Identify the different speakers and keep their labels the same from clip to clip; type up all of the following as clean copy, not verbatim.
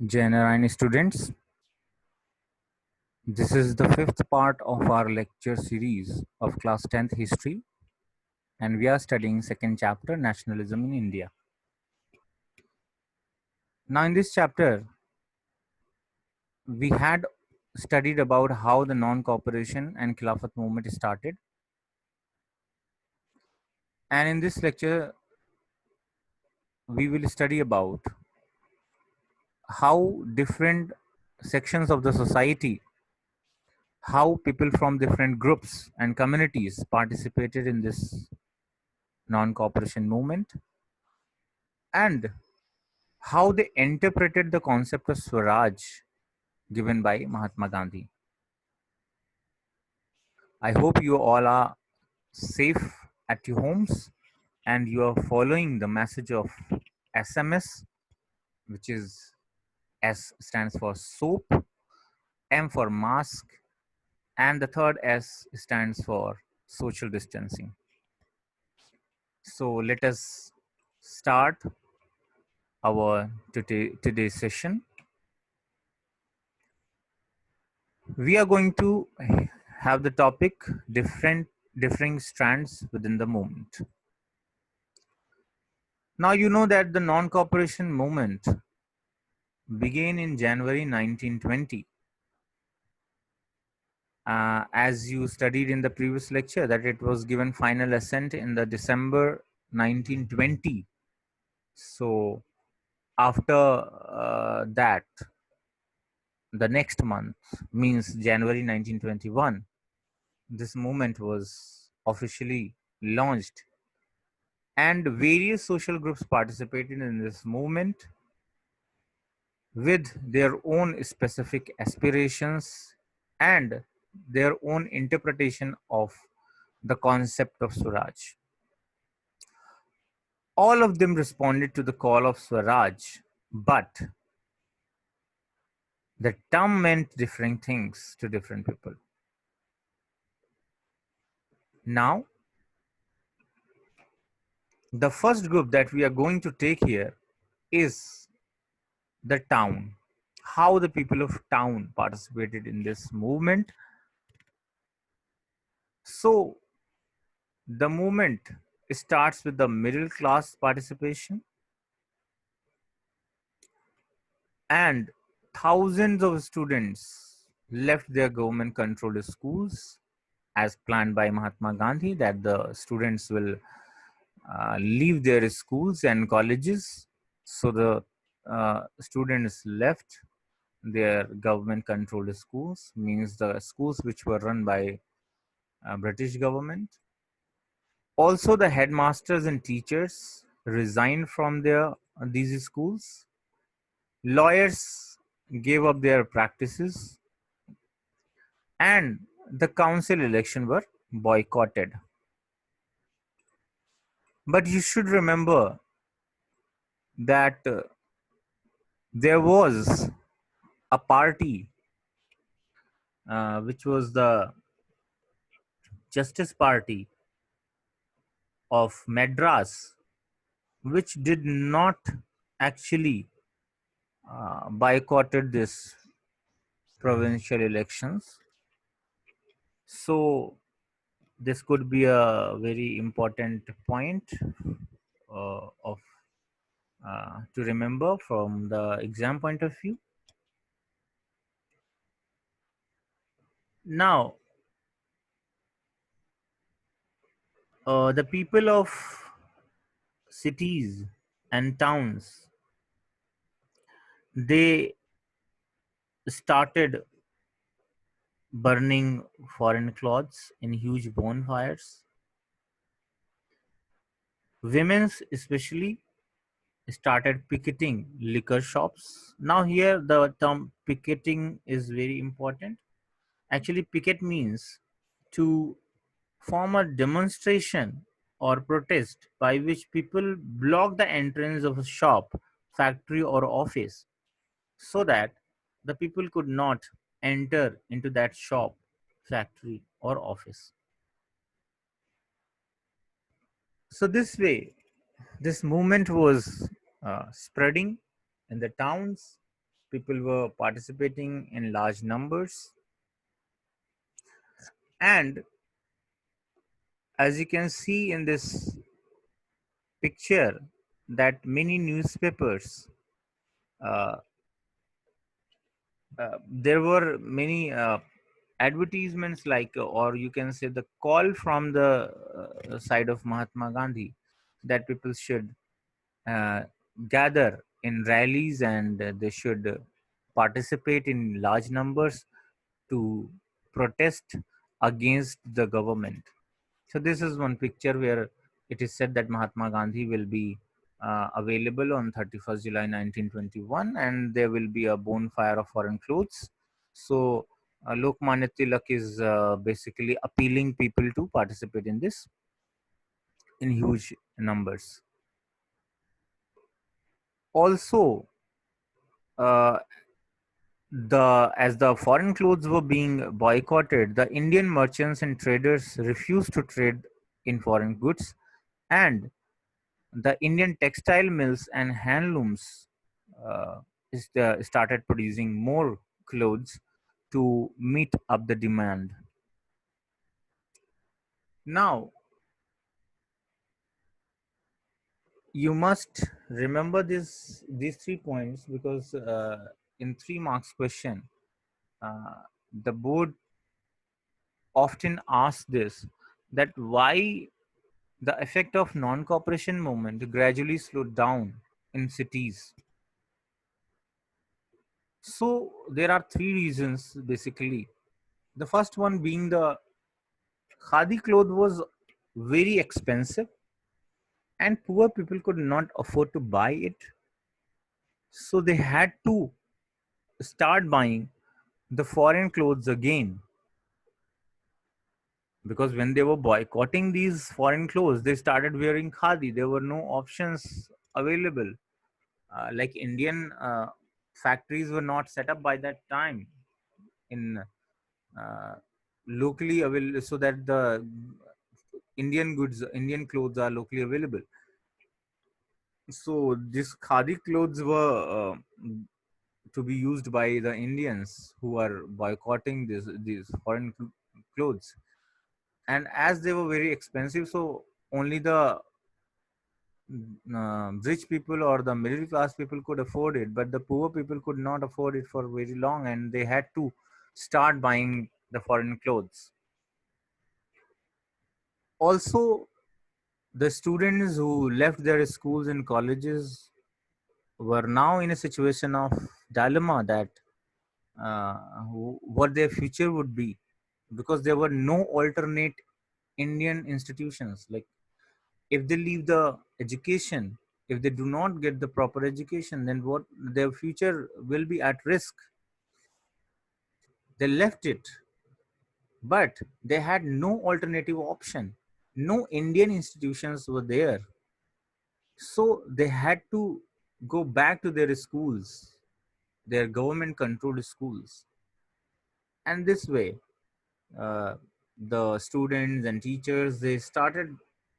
Speaker 1: January students, this is the fifth part of our lecture series of class 10th history, and we are studying second chapter, nationalism in India. Now in this chapter, we had studied about how the non-cooperation and Khilafat movement started, and in this lecture we will study about how different sections of the society, how people from different groups and communities participated in this non-cooperation movement, and how they interpreted the concept of Swaraj given by Mahatma Gandhi. I hope you all are safe at your homes and you are following the message of SMS, which is S stands for soap, M for mask, and the third S stands for social distancing. So let us start our today's session. We are going to have the topic differing strands within the movement. Now you know that the non-cooperation movement began in January 1920. As you studied in the previous lecture, that it was given final assent in the December 1920. So after that, the next month means January 1921, this movement was officially launched, and various social groups participated in this movement with their own specific aspirations and their own interpretation of the concept of Swaraj. All of them responded to the call of Swaraj, but the term meant different things to different people. Now, the first group that we are going to take here is the town. How the people of town participated in this movement. So, the movement starts with the middle class participation, and thousands of students left their government controlled schools as planned by Mahatma Gandhi, that the students will leave their schools and colleges. So the students left their government controlled schools, means the schools which were run by British government. Also, the headmasters and teachers resigned from these schools. Lawyers gave up their practices, and the council election were boycotted. But you should remember that there was a party which was the Justice Party of Madras, which did not actually boycotted this provincial elections. So this could be a very important point of to remember from the exam point of view. Now, the people of cities and towns, they started burning foreign clothes in huge bonfires. Women, especially, started picketing liquor shops. Now, here the term picketing is very important. Actually, picket means to form a demonstration or protest by which people block the entrance of a shop, factory, or office so that the people could not enter into that shop, factory, or office. So, this way, this movement was spreading in the towns, People were participating in large numbers, and as you can see in this picture, that many newspapers, uh, there were many advertisements, like, or you can say the call from the side of Mahatma Gandhi, that people should uh, gather in rallies, and they should participate in large numbers to protest against the government. So this is one picture where it is said that Mahatma Gandhi will be available on 31st July 1921, and there will be a bonfire of foreign clothes. So Lokmanya Tilak is basically appealing people to participate in this in huge numbers. Also, uh, the as the foreign clothes were being boycotted, the Indian merchants and traders refused to trade in foreign goods, and the Indian textile mills and handlooms uh, started producing more clothes to meet up the demand. Now, you must remember these 3 points, because in 3 marks question, uh, the board often asks this, that why the effect of non-cooperation movement gradually slowed down in cities. So there are 3 reasons basically. The first one being the khadi cloth was very expensive, and poor people could not afford to buy it. So they had to start buying the foreign clothes again, because when they were boycotting these foreign clothes, they started wearing khadi. There were no options available. Like Indian factories were not set up by that time in uh, locally available, so that the Indian clothes are locally available. So these khadi clothes were to be used by the Indians who are boycotting these foreign clothes, and as they were very expensive, so only the rich people or the middle class people could afford it, but the poor people could not afford it for very long, and they had to start buying the foreign clothes. Also, the students who left their schools and colleges were now in a situation of dilemma, that uh, what their future would be, because there were no alternate Indian institutions. Like, if they leave the education, if they do not get the proper education, then what, their future will be at risk. They left it, but they had no alternative option. No Indian institutions were there, so they had to go back to their schools, their government controlled schools. And this way, uh, the students and teachers, they started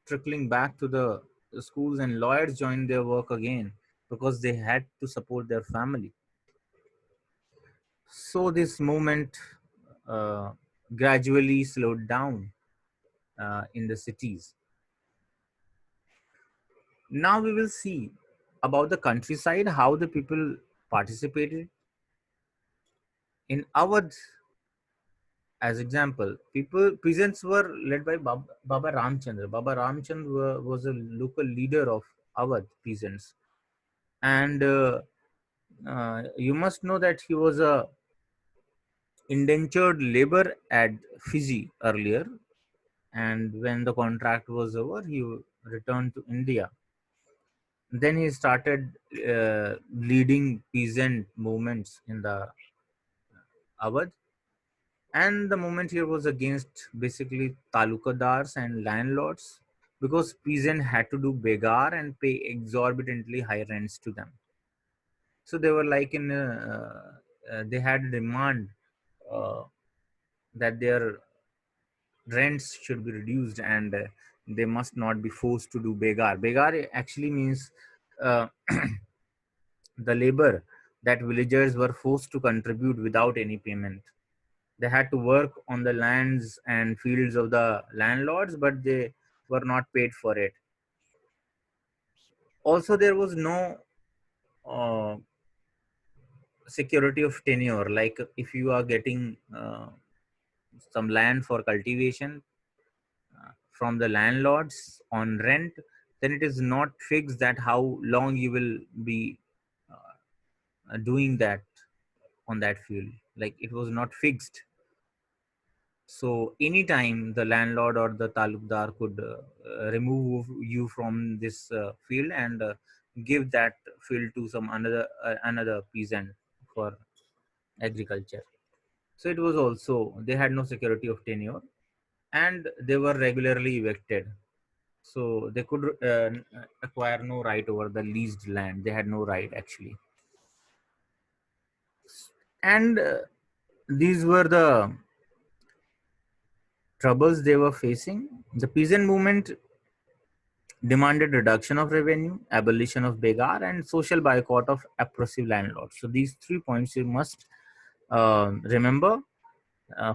Speaker 1: trickling back to the schools, and lawyers joined their work again, because they had to support their family. So this movement uh, gradually slowed down in the cities. Now we will see about the countryside, how the people participated. In Awadh, as example, people peasants were led by Baba Ramchandra. Baba Ramchandra was a local leader of Awadh peasants, and you must know that he was a indentured labor at Fiji earlier, and when the contract was over, he returned to India. Then he started leading peasant movements in the Awadh, and the movement here was against basically talukadars and landlords, because peasants had to do begar and pay exorbitantly high rents to them. So they were like they had a demand uh, that their rents should be reduced, and they must not be forced to do begar. Begar actually means uh, the labor that villagers were forced to contribute without any payment. They had to work on the lands and fields of the landlords, but they were not paid for it. Also, there was no uh, security of tenure. Like if you are getting some land for cultivation from the landlords on rent, then it is not fixed that how long you will be doing that on that field. Like it was not fixed. So anytime the landlord or the talukdar could remove you from this field and give that field to some another peasant for agriculture. So it was also, they had no security of tenure, and they were regularly evicted. So they could acquire no right over the leased land. They had no right actually. And these were the troubles they were facing. The peasant movement demanded reduction of revenue, abolition of begar, and social boycott of oppressive landlords. So these 3 points you must remember.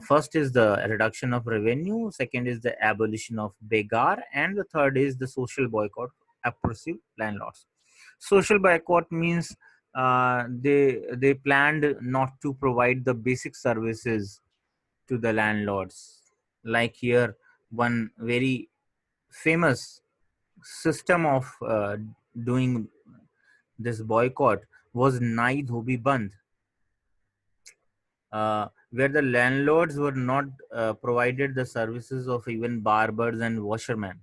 Speaker 1: First is the reduction of revenue, second is the abolition of begar, and the third is the social boycott of oppressive landlords. Social boycott means they planned not to provide the basic services to the landlords. Like here, one very famous system of doing this boycott was Nai Dhobi Bandh, where the landlords were not provided the services of even barbers and washermen.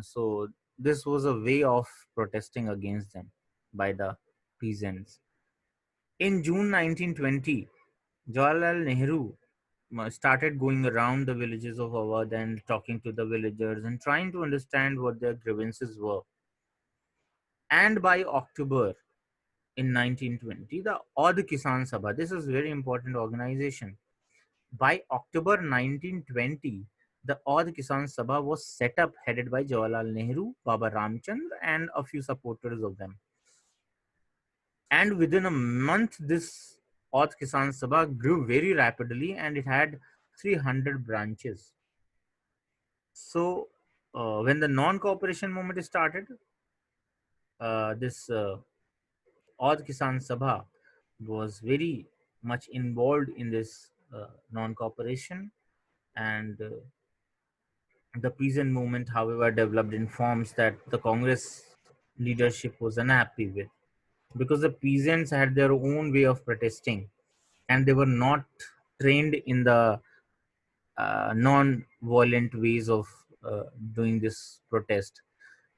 Speaker 1: So this was a way of protesting against them by the peasants. In June 1920, Jawaharlal Nehru started going around the villages of Awadh and talking to the villagers and trying to understand what their grievances were. And by October in 1920, the Awadh Kisan Sabha, this is very important organization. By October 1920, the Awadh Kisan Sabha was set up, headed by Jawaharlal Nehru, Baba Ramchandra, and a few supporters of them. And within a month, this Awadh Kisan Sabha grew very rapidly, and it had 300 branches. So, when the non-cooperation movement started, this Awadh Kisan Sabha was very much involved in this non-cooperation, and the peasant movement, however, developed in forms that the Congress leadership was unhappy with, because the peasants had their own way of protesting and they were not trained in the non-violent ways of doing this protest.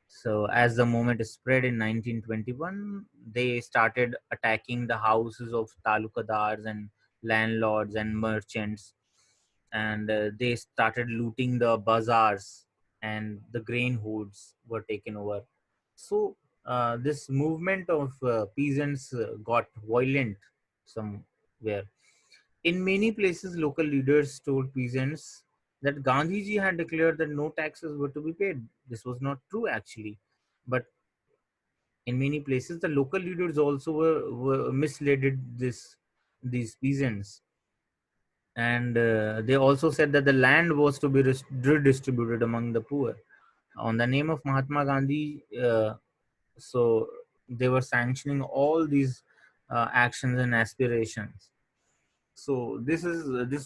Speaker 1: So, as the movement spread in 1921, they started attacking the houses of talukadars and landlords and merchants, and they started looting the bazaars, and the grain hoods were taken over. So, this movement of peasants got violent somewhere. In many places, local leaders told peasants that Gandhiji had declared that no taxes were to be paid. This was not true actually, but in many places, the local leaders also were misled these peasants, and they also said that the land was to be redistributed among the poor on the name of Mahatma Gandhi. So they were sanctioning all these actions and aspirations. So this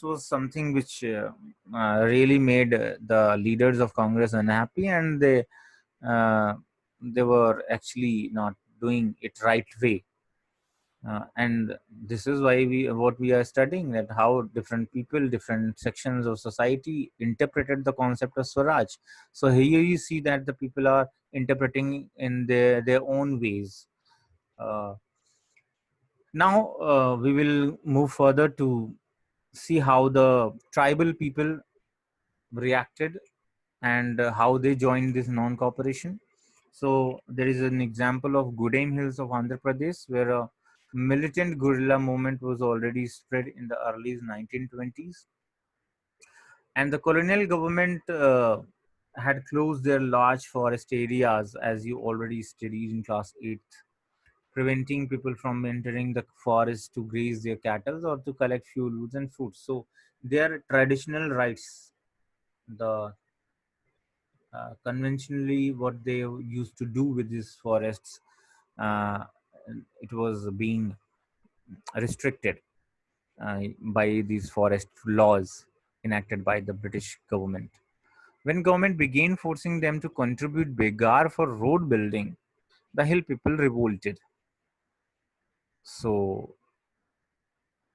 Speaker 1: was something which really made the leaders of Congress unhappy, and they were actually not doing it right way. And this is why what we are studying, that how different people, different sections of society interpreted the concept of Swaraj. So here you see that the people are interpreting in their own ways. Uh, Now we will move further to see how the tribal people reacted and how they joined this non-cooperation. So there is an example of Gudem Hills of Andhra Pradesh, where a militant guerrilla movement was already spread in the early 1920s, and the colonial government had closed their large forest areas, as you already studied in class 8th. preventing people from entering the forest to graze their cattle or to collect fuel, woods, and food. So their traditional rights, the conventionally what they used to do with these forests, uh, it was being restricted by these forest laws enacted by the British government. When government began forcing them to contribute begar for road building, the hill people revolted. So,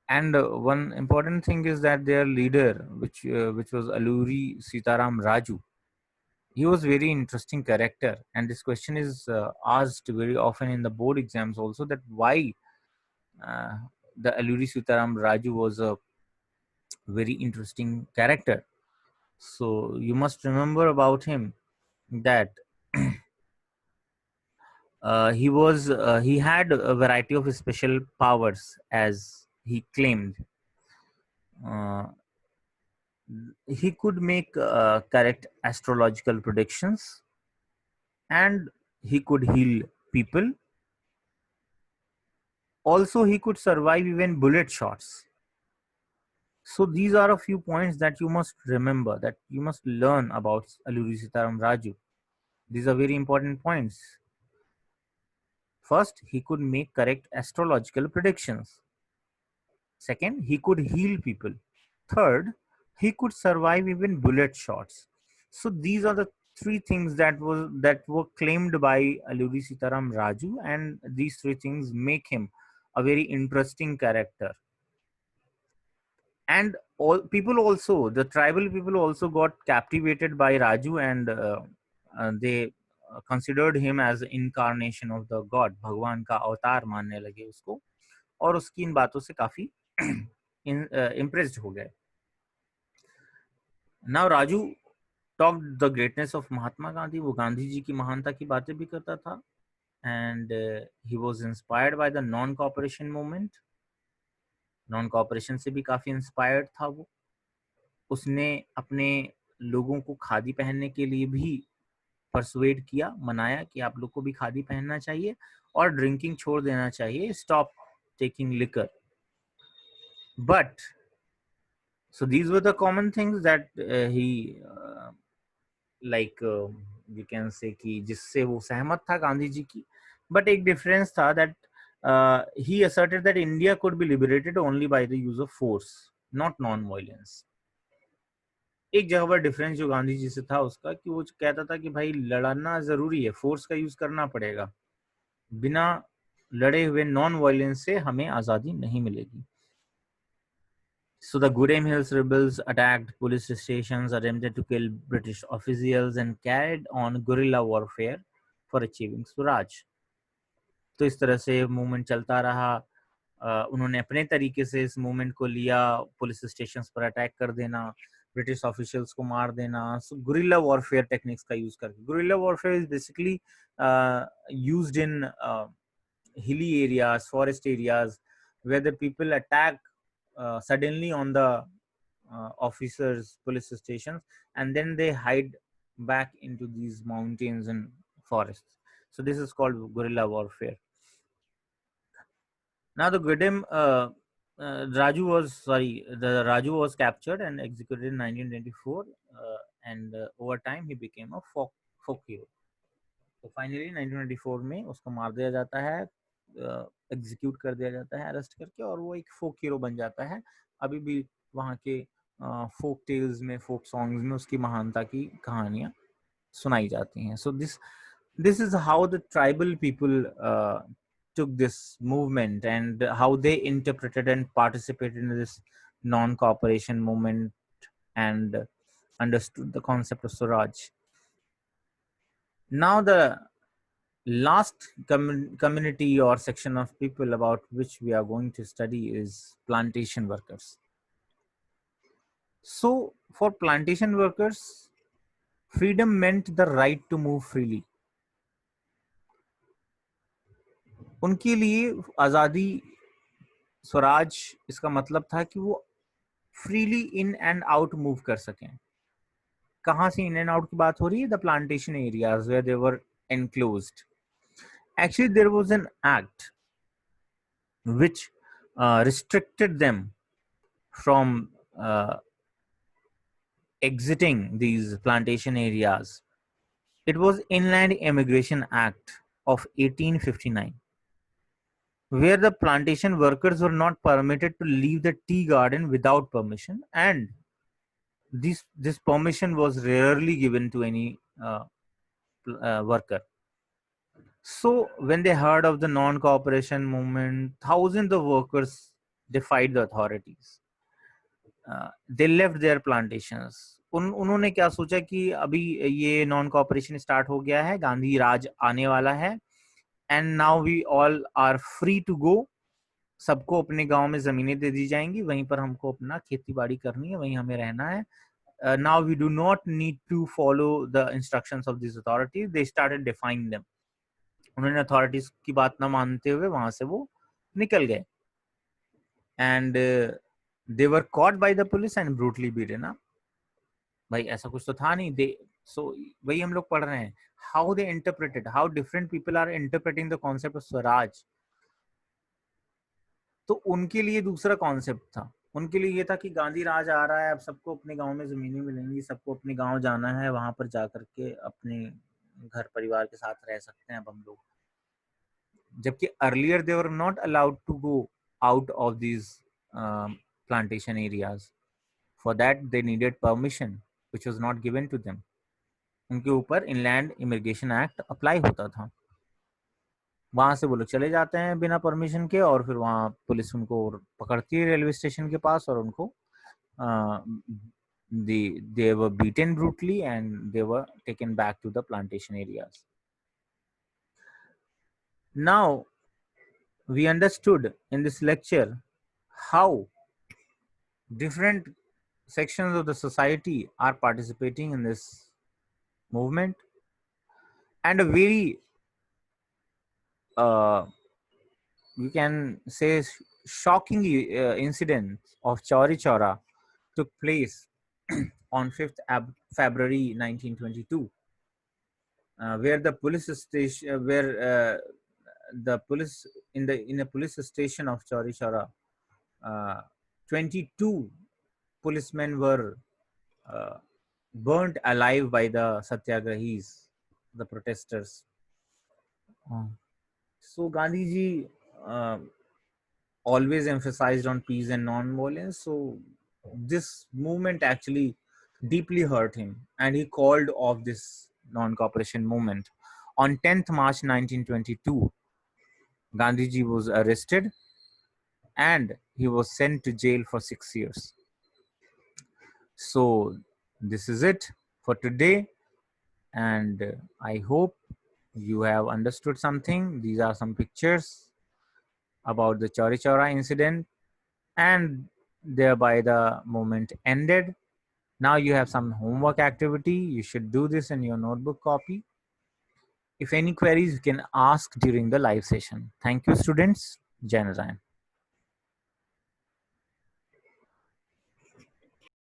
Speaker 1: and one important thing is that their leader, which was Alluri Sitaram Raju, he was very interesting character, and this question is asked very often in the board exams also, that why uh, the Alluri Sitaram Raju was a very interesting character. So you must remember about him that he had a variety of special powers, as he claimed. Uh, he could make correct astrological predictions, and he could heal people. Also, he could survive even bullet shots. So these are a few points that you must remember, that you must learn about Alluri Sitaram Raju. These are very important points. First, he could make correct astrological predictions. Second, he could heal people. Third, he could survive even bullet shots. So these are the three things that were claimed by Alluri Sitaram Raju, and these three things make him a very interesting character. And all people also, the tribal people also got captivated by Raju, and they considered him as incarnation of the god. भगवान का अवतार मानने लगे उसको, और उसकी इन बातों से काफी impressed हो गए. Now Raju talked the greatness of Mahatma Gandhi. वो गांधी जी की महानता की बातें भी करता था, and he was inspired by the non cooperation movement. Non cooperation से भी काफी इंस्पायर्ड था वो. उसने अपने लोगों को खादी पहनने के लिए भी परसुएड किया, मनाया कि आप लोग को भी खादी पहनना चाहिए और ड्रिंकिंग छोड़ देना चाहिए, stop taking liquor. But so these were the common things that he like you can say कि जिससे वो सहमत था गांधी जी की. बट एक डिफरेंस था that he asserted that India could be liberated only by the use of force, not non-violence. एक जगह पर डिफरेंस जो गांधी जी से था उसका, कि वो कहता था कि भाई लड़ना जरूरी है, फोर्स का यूज करना पड़ेगा, बिना लड़े हुए नॉन वायलेंस से हमें आजादी नहीं मिलेगी. So the Gudem Hills rebels attacked police stations, attempted to kill British officials, and carried on guerrilla warfare for achieving Swaraj. तो इस तरह से मूवमेंट चलता रहा. उन्होंने अपने तरीके से इस मूवमेंट को लिया, पुलिस स्टेशंस पर अटैक कर देना, ब्रिटिश ऑफिशियल्स को मार देना. सो गुरिल्ला वॉरफेयर टेक्निक्स का यूज करके. Guerrilla warfare is basically used in hilly areas, forest areas, where the people attack suddenly on the officers, police stations, and then they hide back into these mountains and forests. So this is called guerrilla warfare. Now the the Raju was captured and executed in 1924, and over time he became a folk hero. तो finally 1994 में उसको मार दिया जाता है, execute कर दिया जाता है अरेस्ट करके, और वो एक फोक हीरो बन जाता है. अभी भी वहाँ के फोक टेल्स में, फोक सॉन्ग्स में उसकी महानता की कहानियाँ सुनाई जाती हैं. सो this is how the tribal people took this movement, and how they interpreted and participated in this non-cooperation movement, and understood the concept of Swaraj. Now the last community or section of people about which we are going to study is plantation workers. So for plantation workers, freedom meant the right to move freely. उनके लिए आज़ादी, स्वराज, इसका मतलब था कि वो freely in and out move कर सकें. कहाँ से इन एंड आउट की बात हो रही है? The plantation areas where they were enclosed. Actually, there was an act which restricted them from exiting these plantation areas. It was Inland Immigration Act of 1859, where the plantation workers were not permitted to leave the tea garden without permission, and this permission was rarely given to any worker. So when they heard of the non-cooperation movement, thousands of workers defied the authorities. They left their plantations. उन्होंने क्या सोचा कि अभी ये non cooperation start हो गया है, गांधी राज आने वाला है, and now we all are free to go. सबको अपने गांव में जमीनें दे दी जाएंगी, वहीं पर हमको अपना खेती बाड़ी करनी है, वहीं हमें रहना है. Now we do not need to follow the instructions of this authorities. They started defying them. उन्होंने अथॉरिटीज की बात ना मानते हुए वहां से वो निकल गए, and they were caught by the police and brutally beaten up. भाई ऐसा कुछ तो था नहीं. दे सो वही हम लोग पढ़ रहे हैं, how they interpreted, how different people are interpreting the concept of Swaraj. तो उनके लिए दूसरा कॉन्सेप्ट था. उनके लिए ये था कि गांधी राज आ रहा है, अब सबको अपने गांव में जमीनें मिलेंगी, सबको अपने गांव जाना है, वहां पर जाकर के अपने घर परिवार के साथ रह सकते हैं अब हम लोग. जबकि earlier they were not allowed to go out of these plantation areas. For that they needed permission, which was not given to them. उनके ऊपर इनलैंड इमिग्रेशन एक्ट अप्लाई होता था. वहां से वो लोग चले जाते हैं बिना परमिशन के, और फिर वहां पुलिस उनको पकड़ती है रेलवे स्टेशन के पास, और उनको they were beaten brutally and they were taken back to the plantation areas. Now we understood in this lecture how different sections of the society are participating in this movement, and a very you can say shocking incident of Chauri Chaura took place on 5th February 1922, where the police station the police in a police station of Chauri Chaura, 22 policemen were burnt alive by the satyagrahis, the protesters. So Gandhi ji always emphasized on peace and non-violence. So this movement actually deeply hurt him, and he called off this non-cooperation movement. On 10th March 1922, Gandhi ji was arrested and he was sent to jail for 6 years. So this is it for today, and I hope you have understood something. These are some pictures about the Chauri Chaura incident, and thereby the movement ended. Now you have some homework activity. You should do this in your notebook copy. If any queries, you can ask during the live session. Thank you, students. Jai Narayan.